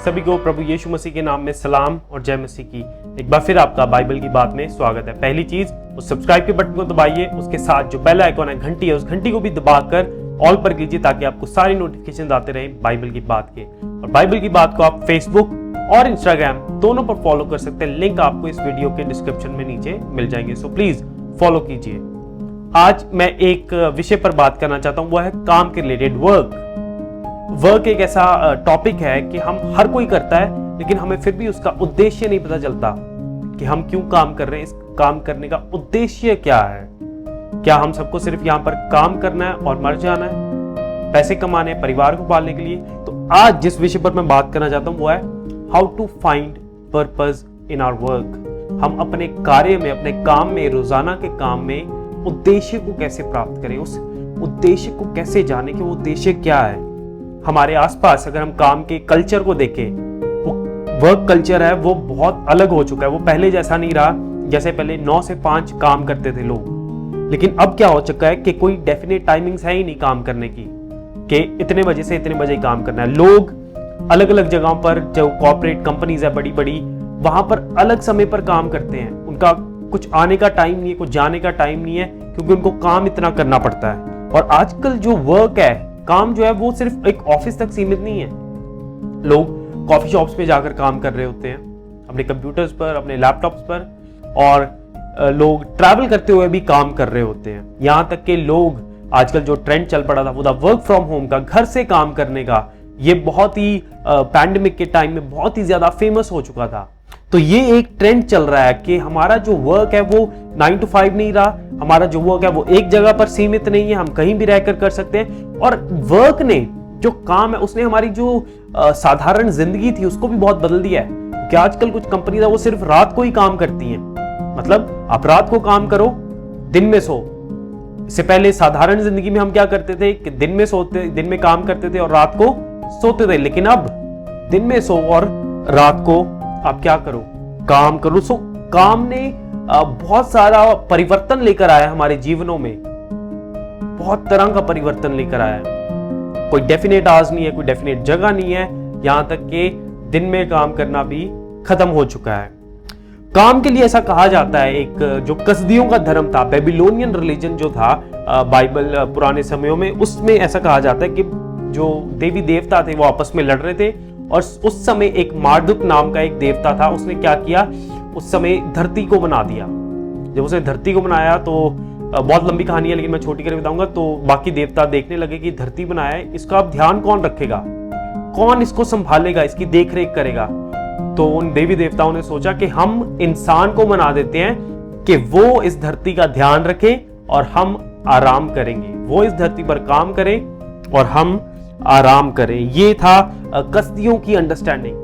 सभी को प्रभु यीशु मसीह के नाम में सलाम और जय मसीह की। एक बार फिर आपका बाइबल की बात में स्वागत है। पहली चीज, उस सब्सक्राइब के बटन को दबाइए, उसके साथ जो बेल आइकॉन है घंटी है, उस घंटी को भी दबाकर ऑल पर कीजिए ताकि आपको सारी नोटिफिकेशन आते रहे बाइबल की बात के। और बाइबल की बात को आप फेसबुक और इंस्टाग्राम दोनों पर फॉलो कर सकते हैं। लिंक आपको इस वीडियो के डिस्क्रिप्शन में नीचे मिल जाएंगे, सो प्लीज फॉलो कीजिए। आज मैं एक विषय पर बात करना चाहता हूं, वो है काम के रिलेटेड वर्क एक ऐसा टॉपिक है कि हम हर कोई करता है, लेकिन हमें फिर भी उसका उद्देश्य नहीं पता चलता कि हम क्यों काम कर रहे हैं, इस काम करने का उद्देश्य क्या है। क्या हम सबको सिर्फ यहाँ पर काम करना है और मर जाना है, पैसे कमाने, परिवार को पालने के लिए? तो आज जिस विषय पर मैं बात करना चाहता हूँ वो है how to find purpose in our work. हम अपने कार्य में, अपने काम में, रोजाना के काम में उद्देश्य को कैसे प्राप्त करें, उस उद्देश्य को कैसे जाने कि वो उद्देश्य क्या है। हमारे आसपास अगर हम काम के कल्चर को देखें, वो वर्क कल्चर है वो बहुत अलग हो चुका है। वो पहले जैसा नहीं रहा, जैसे पहले 9 से 5 काम करते थे लोग। लेकिन अब क्या हो चुका है कि कोई डेफिनेट टाइमिंग्स है ही नहीं काम करने की, कि इतने बजे से इतने बजे काम करना है। लोग अलग अलग जगहों पर, जो कॉर्पोरेट कंपनीज है बड़ी बड़ी, वहां पर अलग समय पर काम करते हैं। उनका कुछ आने का टाइम नहीं है, कुछ जाने का टाइम नहीं है, क्योंकि उनको काम इतना करना पड़ता है। और आजकल जो वर्क है, काम जो है, वो सिर्फ एक ऑफिस तक सीमित नहीं है। लोग कॉफी शॉप्स पे जाकर काम कर रहे होते हैं, अपने कंप्यूटर्स पर, अपने लैपटॉप्स पर, और लोग ट्रैवल करते हुए भी काम कर रहे होते हैं। यहाँ तक कि लोग, आजकल जो ट्रेंड चल पड़ा था वो था वर्क फ्रॉम होम का, घर से काम करने का। ये बहुत ही पैंडेमिक के टाइम में बहुत ही ज्यादा फेमस हो चुका था। तो ये एक ट्रेंड चल रहा है कि हमारा जो वर्क है वो 9 to 5 नहीं रहा, हमारा जो वर्क है वो एक जगह पर सीमित नहीं है, हम कहीं भी रहकर कर सकते हैं। और वर्क ने, जो काम है, उसने हमारी जो साधारण जिंदगी थी उसको भी बहुत बदल दिया है। कि आजकल कुछ कंपनी है वो सिर्फ रात को ही काम करती हैं। मतलब आप रात को काम करो, दिन में सो। इससे पहले साधारण जिंदगी में हम क्या करते थे कि दिन में काम करते थे और रात को सोते थे। लेकिन अब दिन में सो और रात को आप क्या करो, काम करो। सो काम ने बहुत सारा परिवर्तन लेकर आया हमारे जीवनों में, बहुत तरह का परिवर्तन लेकर आया है। कोई डेफिनेट आज नहीं है, कोई डेफिनेट जगह नहीं है, यहां तक कि दिन में काम करना भी खत्म हो चुका है। काम के लिए ऐसा कहा जाता है, एक जो कसदियों का धर्म था, बेबीलोनियन रिलीजन जो था बाइबल पुराने समयों में, उसमें ऐसा कहा जाता है कि जो देवी देवता थे वो आपस में लड़ रहे थे। और उस समय एक मार्दुक नाम का एक देवता था, उसने क्या किया, उस समय धरती को बना दिया। जब उसने धरती को बनाया तो बहुत लंबी कहानी है, लेकिन मैं छोटी करके बताऊंगा। तो बाकी देवता देखने लगे कि धरती बनाया है, इसका अब ध्यान कौन रखेगा, कौन इसको संभालेगा, इसकी देख रेख करेगा। तो उन देवी देवताओं ने सोचा कि हम इंसान को बना देते हैं कि वो इस धरती का ध्यान रखे और हम आराम करेंगे। वो इस धरती पर काम करें और हम आराम करें। ये था कसदियों की अंडरस्टैंडिंग।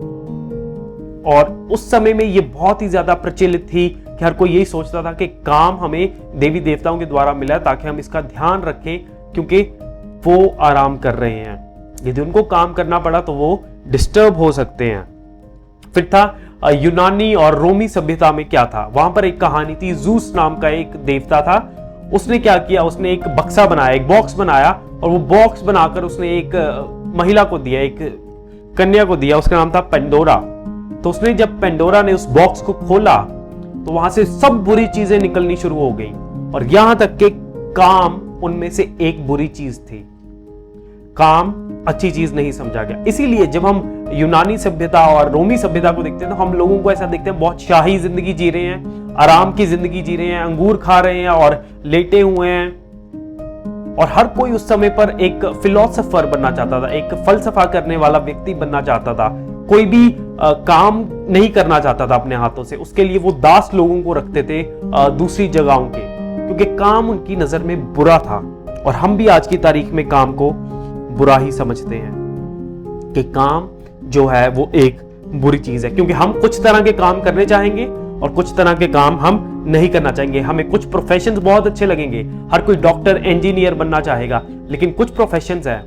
और उस समय में ये बहुत ही ज्यादा प्रचलित थी कि हर कोई यही सोचता था कि काम हमें देवी देवताओं के द्वारा मिला ताकि हम इसका ध्यान रखें, क्योंकि वो आराम कर रहे हैं। यदि उनको काम करना पड़ा तो वो डिस्टर्ब हो सकते हैं। फिर था यूनानी और रोमी सभ्यता में क्या था, वहां पर एक कहानी थी। जूस नाम का एक देवता था, उसने क्या किया, उसने एक बक्सा बनाया, एक बॉक्स बनाया, और वो बॉक्स बनाकर उसने एक महिला को दिया, एक कन्या को दिया, उसका नाम था पेंडोरा। तो उसने, जब पेंडोरा ने उस बॉक्स को खोला तो वहां से सब बुरी चीजें निकलनी शुरू हो गई, और यहां तक कि काम उनमें से एक बुरी चीज थी। काम अच्छी चीज नहीं समझा गया। इसीलिए जब हम यूनानी सभ्यता और रोमी सभ्यता को देखते हैं तो हम लोगों को ऐसा देखते हैं बहुत शाही जिंदगी जी रहे हैं, आराम की जिंदगी जी रहे हैं, अंगूर खा रहे हैं और लेटे हुए हैं। और हर कोई उस समय पर एक फिलोसोफर बनना चाहता था, एक फलसफा करने वाला व्यक्ति बनना चाहता था। कोई भी काम नहीं करना चाहता था अपने हाथों से, उसके लिए वो दास लोगों को रखते थे दूसरी जगहों के, क्योंकि काम उनकी नजर में बुरा था। और हम भी आज की तारीख में काम को बुरा ही समझते हैं कि काम जो है वो एक बुरी चीज है, क्योंकि हम कुछ तरह के काम करने चाहेंगे और कुछ तरह के काम हम नहीं करना चाहेंगे। हमें कुछ प्रोफेशंस बहुत अच्छे लगेंगे, हर कोई डॉक्टर, इंजीनियर बनना चाहेगा, लेकिन कुछ प्रोफेशंस है,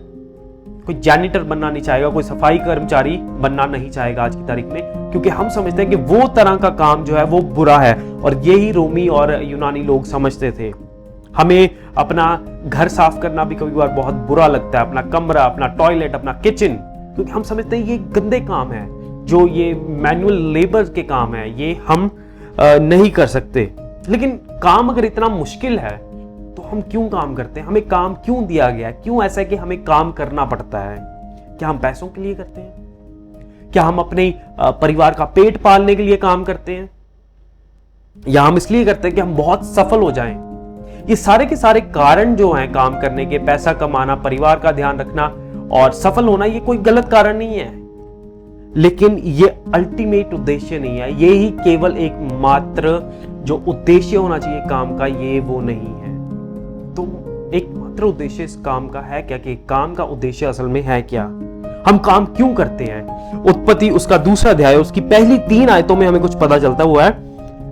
कोई जैनिटर बनना नहीं चाहेगा, कोई सफाई कर्मचारी बनना नहीं चाहेगा आज की तारीख में, क्योंकि हम समझते हैं कि वो तरह का काम जो है वो बुरा है। और यही रोमी और यूनानी लोग समझते थे। हमें अपना घर साफ करना भी कभी बार बहुत बुरा लगता है, अपना कमरा, अपना टॉयलेट, अपना किचन, क्योंकि हम समझते हैं ये गंदे काम है, जो ये मैनुअल लेबर के काम है ये हम नहीं कर सकते। लेकिन काम अगर इतना मुश्किल है तो हम क्यों काम करते हैं? हमें काम क्यों दिया गया? क्यों ऐसा है कि हमें काम करना पड़ता है? क्या हम पैसों के लिए करते हैं? क्या हम अपने परिवार का पेट पालने के लिए काम करते हैं? या हम इसलिए करते हैं कि हम बहुत सफल हो जाएं? ये सारे के सारे कारण जो हैं काम करने के, पैसा कमाना, परिवार का ध्यान रखना और सफल होना, ये कोई गलत कारण नहीं है, लेकिन ये अल्टीमेट उद्देश्य नहीं है। ये ही केवल एक मात्र जो उद्देश्य होना चाहिए काम का, ये वो नहीं है। तो एक मात्र उद्देश्य इस काम का है क्या? कि काम का उद्देश्य असल में है क्या? हम काम क्यों करते हैं? उत्पत्ति उसका दूसरा अध्याय उसकी पहली 3 आयतों में हमें कुछ पता चलता हुआ है,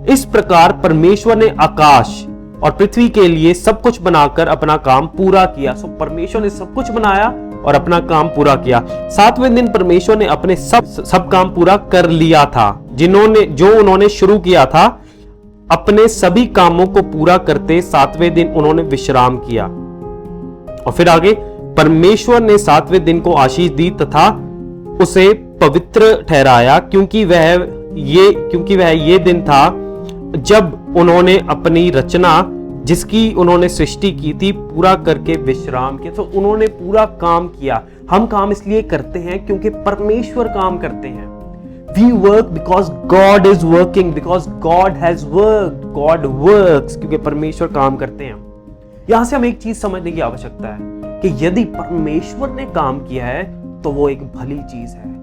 इस प्रकार परमेश्वर ने आकाश और पृथ्वी के लिए सब कुछ बनाकर अपना काम पूरा किया। सो परमेश्वर ने सब कुछ बनाया और अपना काम पूरा किया। 7वें दिन परमेश्वर ने अपने सब काम पूरा कर लिया था जो उन्होंने शुरू किया था। अपने सभी कामों को पूरा करते 7वें दिन उन्होंने विश्राम किया। और फिर आगे, परमेश्वर ने 7वें दिन को आशीष दी तथा उसे पवित्र ठहराया, क्योंकि वह ये दिन था जब उन्होंने अपनी रचना जिसकी उन्होंने सृष्टि की थी पूरा करके विश्राम किया। तो उन्होंने पूरा काम किया। हम काम इसलिए करते हैं क्योंकि परमेश्वर काम करते हैं। We work because God is working, because God has worked, God works, क्योंकि परमेश्वर काम करते हैं। यहां से हमें एक चीज समझने की आवश्यकता है कि यदि परमेश्वर ने काम किया है तो वो एक भली चीज है।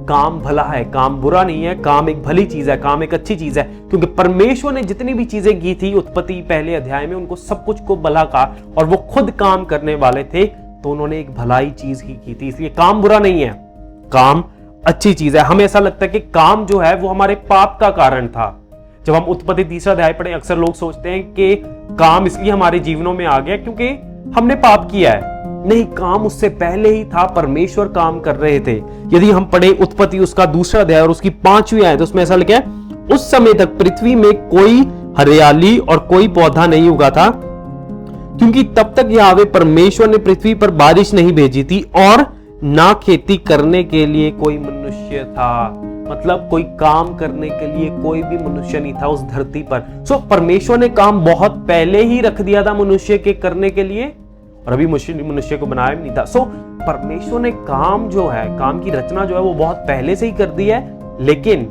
काम भला है, काम बुरा नहीं है, काम एक भली चीज है, काम एक अच्छी चीज है, क्योंकि परमेश्वर ने जितनी भी चीजें की थी उत्पत्ति पहले अध्याय में, उनको सब कुछ को भला कहा और वो खुद काम करने वाले थे, तो उन्होंने एक भलाई चीज ही की थी। इसलिए काम बुरा नहीं है, काम अच्छी चीज है। हमें ऐसा लगता है कि काम जो है वो हमारे पाप का कारण था। जब हम उत्पत्ति 3 अध्याय पढ़े, अक्सर लोग सोचते हैं कि काम इसलिए हमारे जीवनों में आ गया क्योंकि हमने पाप किया है। नहीं, काम उससे पहले ही था, परमेश्वर काम कर रहे थे। यदि हम पढ़े उत्पत्ति उसका दूसरा अध्याय और उसकी 5वीं आयत, उसमें ऐसा लिखा है, उस समय तक पृथ्वी में कोई हरियाली और कोई पौधा नहीं उगा था, क्योंकि तब तक यहोवा परमेश्वर ने पृथ्वी पर बारिश नहीं भेजी थी और ना खेती करने के लिए कोई मनुष्य था। मतलब कोई काम करने के लिए कोई भी मनुष्य नहीं था उस धरती पर। सो परमेश्वर ने काम बहुत पहले ही रख दिया था मनुष्य के करने के लिए, और अभी मनुष्य को बनाया भी नहीं था। सो परमेश्वर ने काम जो है, काम की रचना जो है वो बहुत पहले से ही कर दी है, लेकिन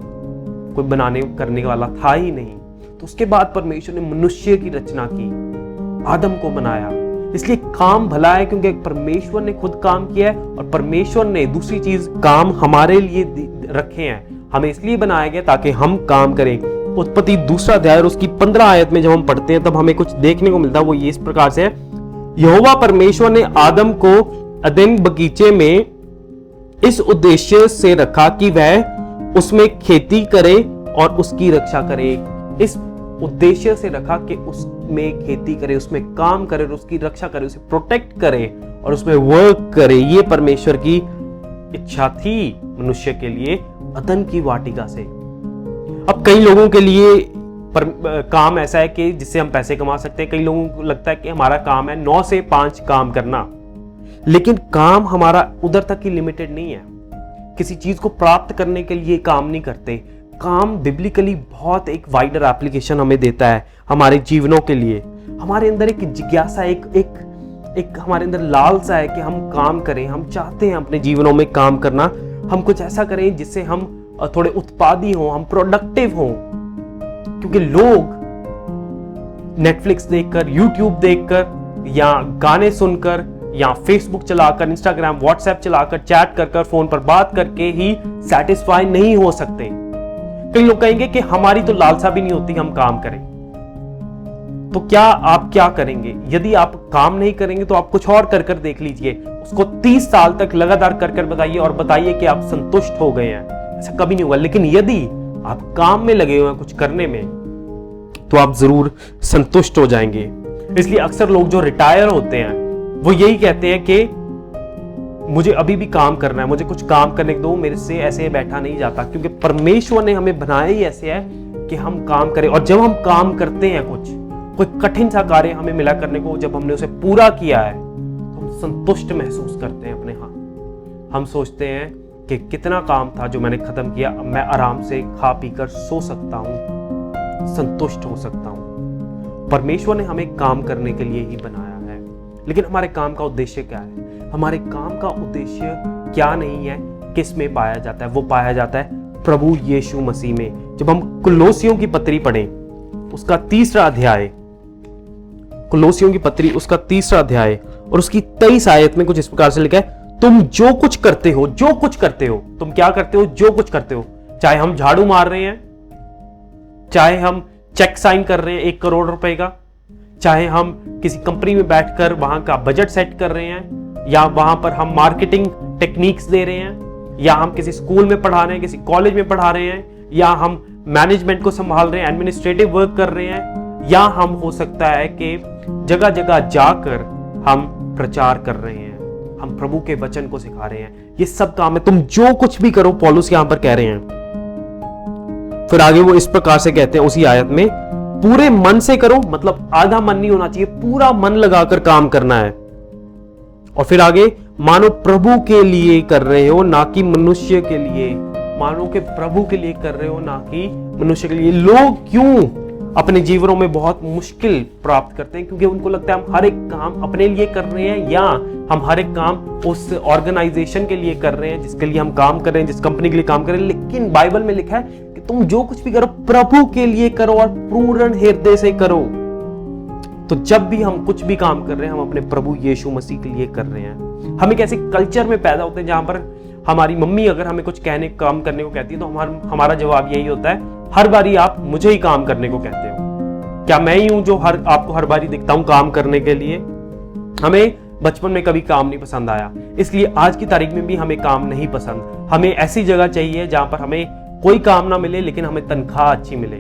कोई बनाने करने वाला था ही नहीं। तो उसके बाद परमेश्वर ने मनुष्य की रचना की, आदम को बनाया। इसलिए काम भला है क्योंकि परमेश्वर ने खुद काम किया है और परमेश्वर ने दूसरी चीज काम हमारे लिए रखे हैं। हमें इसलिए बनाया गया ताकि हम काम करें। उत्पत्ति 2 अध्याय और उसकी 15 आयत में जब हम पढ़ते हैं तब हमें कुछ देखने को मिलता है। वो ये इस प्रकार से है, यहोवा परमेश्वर ने आदम को अदन बगीचे में इस उद्देश्य से रखा कि वह उसमें खेती करे और उसकी रक्षा करे। इस उद्देश्य से रखा कि उसमें खेती करे, उसमें काम करे और उसकी रक्षा करे, उसे प्रोटेक्ट करे और उसमें वर्क करे। ये परमेश्वर की इच्छा थी मनुष्य के लिए अदन की वाटिका से। अब कई लोगों के लिए काम ऐसा है कि जिससे हम पैसे कमा सकते हैं। कई लोगों को लगता है कि हमारा काम है 9 से 5 काम करना, लेकिन काम हमारा उधर तक ही लिमिटेड नहीं है। किसी चीज को प्राप्त करने के लिए काम नहीं करते। काम बिब्लिकली बहुत एक वाइडर एप्लीकेशन हमें देता है हमारे जीवनों के लिए। हमारे अंदर एक जिज्ञासा, एक हमारे अंदर लालसा है कि हम काम करें। हम चाहते हैं अपने जीवनों में काम करना, हम कुछ ऐसा करें जिससे हम थोड़े उत्पादी हों, हम प्रोडक्टिव हों। क्योंकि लोग नेटफ्लिक्स देखकर, यूट्यूब देखकर या गाने सुनकर या फेसबुक चलाकर, इंस्टाग्राम, व्हाट्सएप चलाकर, चैट कर फोन पर बात करके ही सेटिस्फाई नहीं हो सकते। कई लोग कहेंगे कि हमारी तो लालसा भी नहीं होती हम काम करें। तो क्या आप क्या करेंगे? यदि आप काम नहीं करेंगे तो आप कुछ और कर देख लीजिए, उसको 30 साल तक लगातार कर बताइए और बताइए कि आप संतुष्ट हो गए हैं। ऐसा कभी नहीं होगा। लेकिन यदि आप काम में लगे हुए हैं कुछ करने में, तो आप जरूर संतुष्ट हो जाएंगे। इसलिए अक्सर लोग जो रिटायर होते हैं वो यही कहते हैं कि मुझे अभी भी काम करना है, मुझे कुछ काम करने दो, मेरे से ऐसे बैठा नहीं जाता। क्योंकि परमेश्वर ने हमें बनाया ही ऐसे है कि हम काम करें। और जब हम काम करते हैं, कोई कठिन सा कार्य हमें मिला करने को, जब हमने उसे पूरा किया है तो हम संतुष्ट महसूस करते हैं अपने। हाँ, हम सोचते हैं कि कितना काम था जो मैंने खत्म किया, अब मैं आराम से खा पी कर सो सकता हूं, संतुष्ट हो सकता हूं। परमेश्वर ने हमें काम करने के लिए ही बनाया है, लेकिन हमारे काम का उद्देश्य क्या है? हमारे काम का उद्देश्य क्या नहीं है, किस में पाया जाता है? वो पाया जाता है प्रभु यीशु मसीह में। जब हम कुलोसियों की पत्री पढ़ें, उसका 3रा अध्याय, कुलोसियों की पत्री उसका 3रा अध्याय और उसकी 23 आयत में कुछ इस प्रकार से लिखा है, तुम जो कुछ करते हो, जो कुछ करते हो, तुम क्या करते हो? जो कुछ करते हो, चाहे हम झाड़ू मार रहे हैं, चाहे हम चेक साइन कर रहे हैं 1 करोड़ रुपए का, चाहे हम किसी कंपनी में बैठकर वहां का बजट सेट कर रहे हैं, या वहां पर हम मार्केटिंग टेक्निक्स दे रहे हैं, या हम किसी स्कूल में पढ़ा रहे हैं, किसी कॉलेज में पढ़ा रहे हैं, या हम मैनेजमेंट को संभाल रहे हैं, एडमिनिस्ट्रेटिव वर्क कर रहे हैं, या हम हो सकता है कि जगह जगह जाकर हम प्रचार कर रहे हैं, हम प्रभु के वचन को सिखा रहे हैं। ये सब काम है, तुम जो कुछ भी करो, पौलुस यहां पर कह रहे हैं। फिर आगे वो इस प्रकार से कहते हैं उसी आयत में, पूरे मन से करो, मतलब आधा मन नहीं होना चाहिए, पूरा मन लगाकर काम करना है। और फिर आगे, मानो प्रभु के लिए कर रहे हो, ना कि मनुष्य के लिए। मानो कि प्रभु के लिए कर रहे हो, ना कि मनुष्य के लिए। लोग क्यों अपने जीवनों में बहुत मुश्किल प्राप्त करते हैं? क्योंकि उनको लगता है हम हर एक काम अपने लिए कर रहे हैं, या हम हर एक काम उस ऑर्गेनाइजेशन के लिए कर रहे हैं जिसके लिए हम काम कर रहे हैं, जिस कंपनी के लिए काम कर रहे हैं। लेकिन बाइबल में लिखा है कि तुम जो कुछ भी करो, प्रभु के लिए करो और पूर्ण हृदय से करो। तो जब भी हम कुछ भी काम कर रहे हैं, हम अपने प्रभु यीशु मसीह के लिए कर रहे हैं। हम एक ऐसे कल्चर में पैदा होते हैं जहां पर हमारी मम्मी अगर हमें कुछ काम करने को कहती है, तो हमारा जवाब यही होता है, हर बारी आप मुझे ही काम करने को कहते हो। क्या मैं ही हूं जो आपको हर बारी दिखता हूं काम करने के लिए? हमें बचपन में कभी काम नहीं पसंद आया, इसलिए आज की तारीख में भी हमें काम नहीं पसंद। हमें ऐसी जगह चाहिए जहां पर हमें कोई काम ना मिले, लेकिन हमें तनख्वाह अच्छी मिले।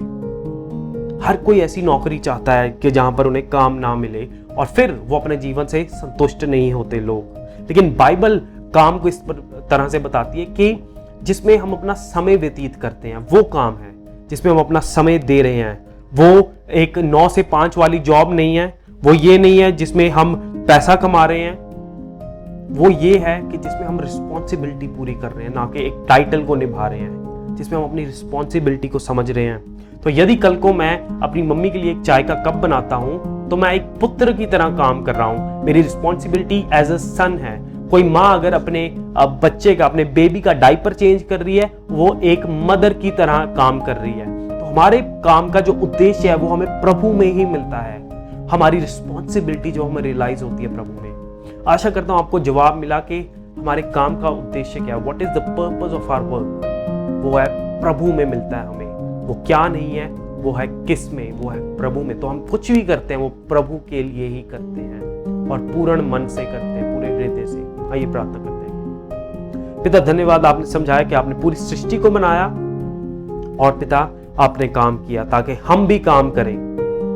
हर कोई ऐसी नौकरी चाहता है कि जहां पर उन्हें काम ना मिले, और फिर वो अपने जीवन से संतुष्ट नहीं होते लोग। लेकिन बाइबल काम को इस तरह से बताती है कि जिसमें हम अपना समय व्यतीत करते हैं, वो काम है जिसमें हम अपना समय दे रहे हैं। वो एक 9 से 5 वाली जॉब नहीं है, वो ये नहीं है जिसमें हम पैसा कमा रहे हैं। वो ये है कि जिसमें हम रिस्पॉन्सिबिलिटी पूरी कर रहे हैं, ना कि एक टाइटल को निभा रहे हैं, जिसमें हम अपनी रिस्पॉन्सिबिलिटी को समझ रहे हैं। तो यदि कल को मैं अपनी मम्मी के लिए एक चाय का कप बनाता हूं, तो मैं एक पुत्र की तरह काम कर रहा हूं। मेरी रिस्पॉन्सिबिलिटी एज अ सन है। कोई माँ अगर अपने बच्चे का, अपने बेबी का डायपर चेंज कर रही है, वो एक मदर की तरह काम कर रही है। तो हमारे काम का जो उद्देश्य है वो हमें प्रभु में ही मिलता है। हमारी रिस्पॉन्सिबिलिटी जो हमें रियलाइज होती है प्रभु में। आशा करता हूं आपको जवाब मिला कि हमारे काम का उद्देश्य क्या है, what is the purpose of our work. वो है प्रभु में मिलता है हमें। वो क्या नहीं है, वो है किस में, वो है प्रभु में। तो हम कुछ भी करते हैं वो प्रभु के लिए ही करते हैं और पूर्ण मन से करते हैं, पूरे हृदय से। आइए प्रार्थना करते हैं। पिता धन्यवाद, आपने समझाया कि आपने पूरी सृष्टि को बनाया, और पिता आपने काम किया ताकि हम भी काम करें।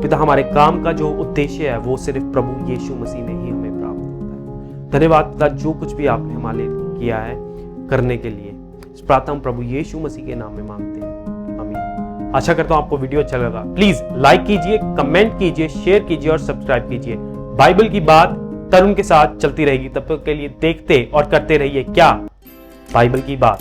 पिता हमारे काम का जो उद्देश्य है वो सिर्फ प्रभु यीशु मसीह में ही हमें प्राप्त होता है। धन्यवाद पिता, जो कुछ भी आपने हमारे लिए किया है करने के लिए। इस प्रार्थना हम प्रभु यीशु मसीह के नाम में मांगते हैं, आमीन। आशा करता हूं आपको वीडियो अच्छा लगा। प्लीज लाइक कीजिए, कमेंट कीजिए, शेयर कीजिए और सब्सक्राइब कीजिए। बाइबल की बात तरुण के साथ चलती रहेगी। तब तक के लिए देखते और करते रहिए क्या? बाइबल की बात।